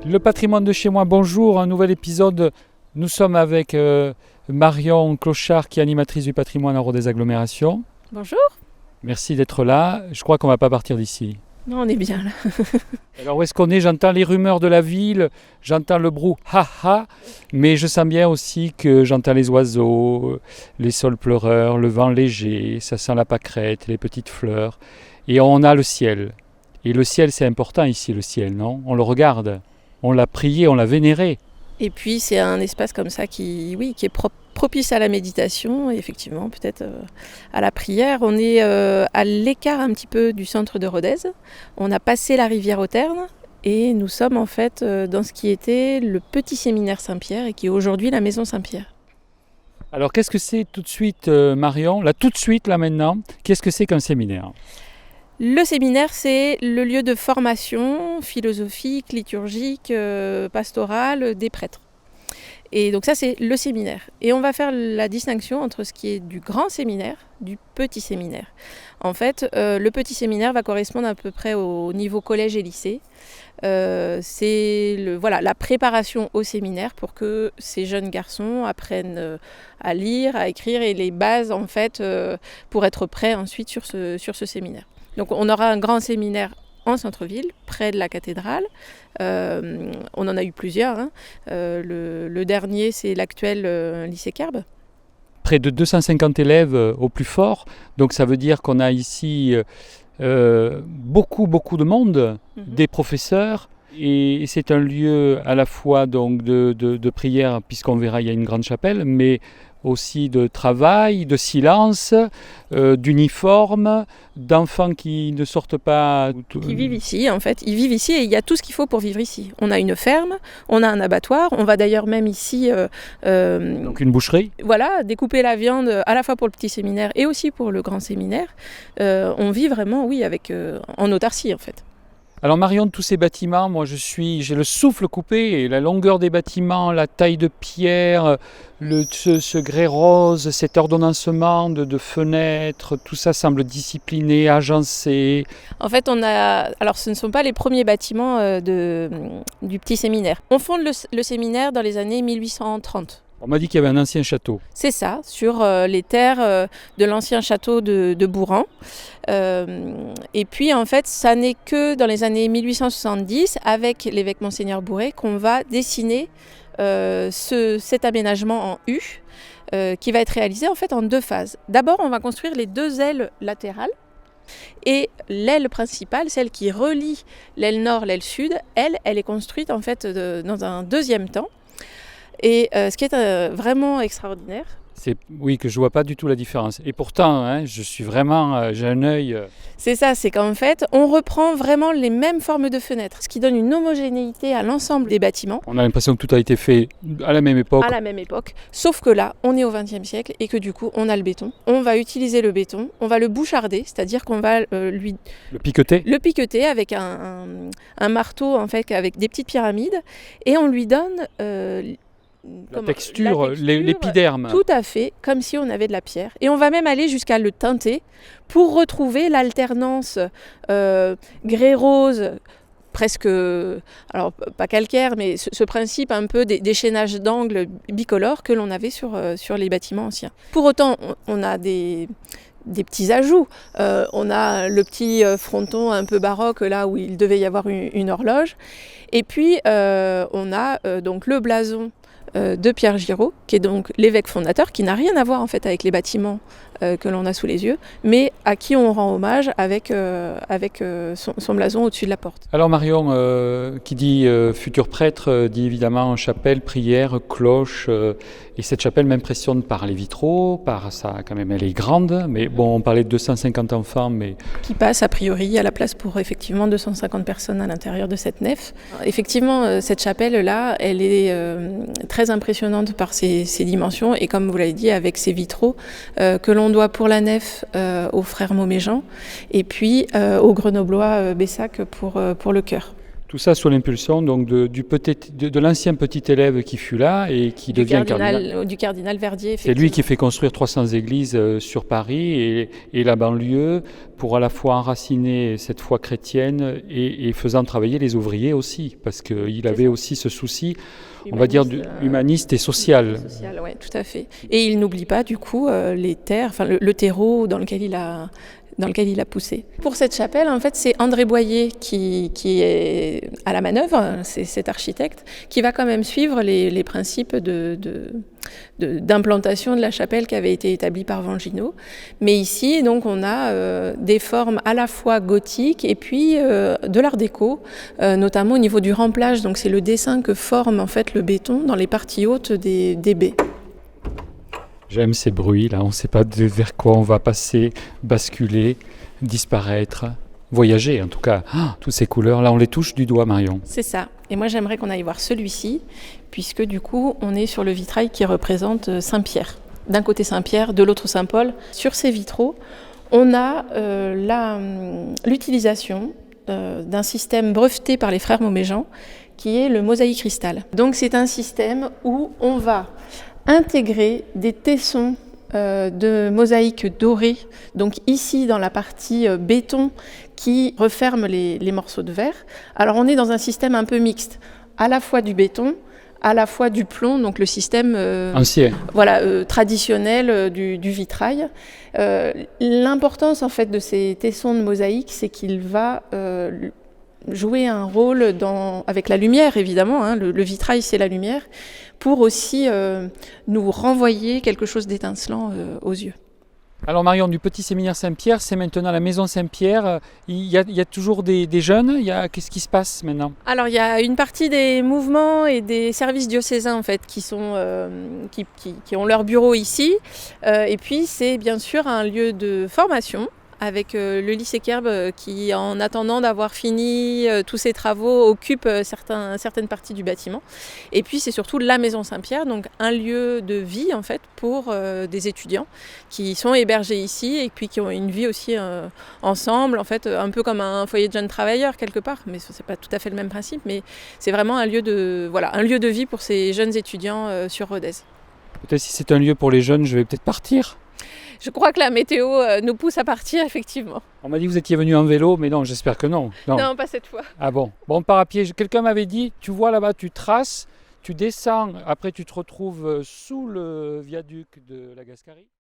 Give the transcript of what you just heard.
Le patrimoine de chez moi, bonjour, un nouvel épisode. Nous sommes avec Marion Clochard qui est animatrice du patrimoine à Rodez Agglomération. Bonjour. Merci d'être là, je crois qu'on ne va pas partir d'ici. Non, on est bien là. Alors où est-ce qu'on est? J'entends les rumeurs de la ville, j'entends le brouhaha, mais je sens bien aussi que j'entends les oiseaux, les saules pleureurs, le vent léger, ça sent la pâquerette, les petites fleurs. Et on a le ciel. Et le ciel, c'est important ici, le ciel, non? On le regarde, on l'a prié, on l'a vénéré. Et puis c'est un espace comme ça qui est propice à la méditation et effectivement peut-être à la prière. On est à l'écart un petit peu du centre de Rodez. On a passé la rivière Auterne et nous sommes en fait dans ce qui était le petit séminaire Saint-Pierre et qui est aujourd'hui la maison Saint-Pierre. Alors qu'est-ce que c'est tout de suite, Marion, là tout de suite, là maintenant, qu'est-ce que c'est qu'un séminaire? Le séminaire, c'est le lieu de formation philosophique, liturgique, pastorale des prêtres. Et donc ça, c'est le séminaire. Et on va faire la distinction entre ce qui est du grand séminaire, du petit séminaire. En fait, le petit séminaire va correspondre à peu près au niveau collège et lycée. C'est la préparation au séminaire pour que ces jeunes garçons apprennent à lire, à écrire et les bases en fait pour être prêts ensuite sur ce séminaire. Donc on aura un grand séminaire en centre-ville, près de la cathédrale. On en a eu plusieurs. Le dernier, c'est l'actuel lycée Kerbe. Près de 250 élèves au plus fort. Donc ça veut dire qu'on a ici beaucoup de monde, des professeurs. Et c'est un lieu à la fois donc, de prière, puisqu'on verra, il y a une grande chapelle, mais aussi de travail, de silence, d'uniforme, d'enfants qui ne sortent pas. Qui vivent ici, en fait. Ils vivent ici et il y a tout ce qu'il faut pour vivre ici. On a une ferme, on a un abattoir, on va d'ailleurs même ici... donc une boucherie. Voilà, découper la viande à la fois pour le petit séminaire et aussi pour le grand séminaire. On vit vraiment, oui, en autarcie, en fait. Alors Marion, tous ces bâtiments, moi j'ai le souffle coupé, et la longueur des bâtiments, la taille de pierre, ce grès rose, cet ordonnancement de fenêtres, tout ça semble discipliné, agencé. En fait, alors ce ne sont pas les premiers bâtiments du petit séminaire. On fonde le séminaire dans les années 1830. On m'a dit qu'il y avait un ancien château. C'est ça, sur les terres de l'ancien château de Bouran. Et puis en fait, ça n'est que dans les années 1870, avec l'évêque Monseigneur Bourret, qu'on va dessiner cet aménagement en U, qui va être réalisé en fait en deux phases. D'abord, on va construire les deux ailes latérales. Et l'aile principale, celle qui relie l'aile nord, l'aile sud, elle est construite en fait dans un deuxième temps. Et ce qui est vraiment extraordinaire. Oui, que je ne vois pas du tout la différence. Et pourtant, je suis vraiment, j'ai un œil... C'est ça, c'est qu'en fait, on reprend vraiment les mêmes formes de fenêtres, ce qui donne une homogénéité à l'ensemble des bâtiments. On a l'impression que tout a été fait à la même époque. À la même époque, sauf que là, on est au XXe siècle et que du coup, on a le béton. On va utiliser le béton, on va le boucharder, c'est-à-dire qu'on va Le piqueter. Le piqueter avec un marteau, en fait, avec des petites pyramides, et on lui donne... La texture, l'épiderme. Tout à fait, comme si on avait de la pierre. Et on va même aller jusqu'à le teinter pour retrouver l'alternance grès-rose, presque, alors pas calcaire, mais ce principe un peu d'échaînage d'angles bicolores que l'on avait sur les bâtiments anciens. Pour autant, on a des petits ajouts. On a le petit fronton un peu baroque, là où il devait y avoir une horloge. Et puis, on a donc le blason de Pierre Giraud, qui est donc l'évêque fondateur, qui n'a rien à voir en fait avec les bâtiments que l'on a sous les yeux, mais à qui on rend hommage avec son blason au-dessus de la porte. Alors Marion, qui dit futur prêtre, dit évidemment chapelle, prière, cloche, et cette chapelle m'impressionne par les vitraux, par ça quand même, elle est grande, mais bon, on parlait de 250 enfants, mais... Qui passe a priori, il y a la place pour effectivement 250 personnes à l'intérieur de cette nef. Effectivement, cette chapelle-là, elle est très impressionnante par ses dimensions, et comme vous l'avez dit, avec ses vitraux, que l'on doit pour la nef aux frères Mauméjean, et puis aux Grenoblois Bessac pour le chœur. Tout ça sous l'impulsion donc de l'ancien petit élève qui fut là et qui devient cardinal. Du cardinal Verdier, C'est lui qui fait construire 300 églises sur Paris et la banlieue pour à la fois enraciner cette foi chrétienne et faisant travailler les ouvriers aussi, parce qu'il avait aussi ce souci, on va dire, humaniste et social. Social, oui, tout à fait. Et il n'oublie pas du coup les terres, enfin le terreau dans lequel il a poussé. Pour cette chapelle, en fait, c'est André Boyer qui est à la manœuvre, c'est cet architecte, qui va quand même suivre les principes d'implantation de la chapelle qui avait été établie par Vangino. Mais ici, donc, on a des formes à la fois gothiques et puis de l'art déco, notamment au niveau du remplage. Donc, c'est le dessin que forme en fait le béton dans les parties hautes des baies. J'aime ces bruits, là, on ne sait pas vers quoi on va passer, basculer, disparaître, voyager en tout cas. Toutes ces couleurs, là on les touche du doigt, Marion. C'est ça. Et moi j'aimerais qu'on aille voir celui-ci, puisque du coup on est sur le vitrail qui représente Saint-Pierre. D'un côté Saint-Pierre, de l'autre Saint-Paul. Sur ces vitraux, on a l'utilisation d'un système breveté par les frères Mauméjean, qui est le mosaïque cristal. Donc c'est un système où on va intégrer des tessons de mosaïque dorée, donc ici dans la partie béton qui referme les morceaux de verre. Alors on est dans un système un peu mixte, à la fois du béton, à la fois du plomb, donc le système ancien, traditionnel du vitrail. L'importance en fait de ces tessons de mosaïque, c'est qu'il va jouer un rôle avec la lumière, évidemment, hein, le vitrail c'est la lumière, pour aussi nous renvoyer quelque chose d'étincelant aux yeux. Alors Marion, du petit séminaire Saint-Pierre, c'est maintenant la maison Saint-Pierre. Il y a toujours des jeunes. Qu'est-ce qui se passe maintenant? Alors il y a une partie des mouvements et des services diocésains en fait qui ont leur bureau ici. Et puis c'est bien sûr un lieu de formation, avec le lycée Kerb qui, en attendant d'avoir fini tous ses travaux, occupe certaines parties du bâtiment. Et puis c'est surtout la maison Saint-Pierre, donc un lieu de vie en fait pour des étudiants qui sont hébergés ici et puis qui ont une vie aussi ensemble, en fait un peu comme un foyer de jeunes travailleurs quelque part, mais c'est pas tout à fait le même principe, mais c'est vraiment un lieu de vie pour ces jeunes étudiants sur Rodez. Peut-être si c'est un lieu pour les jeunes, je vais peut-être partir. Je crois que la météo nous pousse à partir, effectivement. On m'a dit que vous étiez venu en vélo, mais non, j'espère que non. Non, pas cette fois. Ah bon? Bon, on part à pied. Quelqu'un m'avait dit, tu vois là-bas, tu traces, tu descends, après tu te retrouves sous le viaduc de la Gascarie.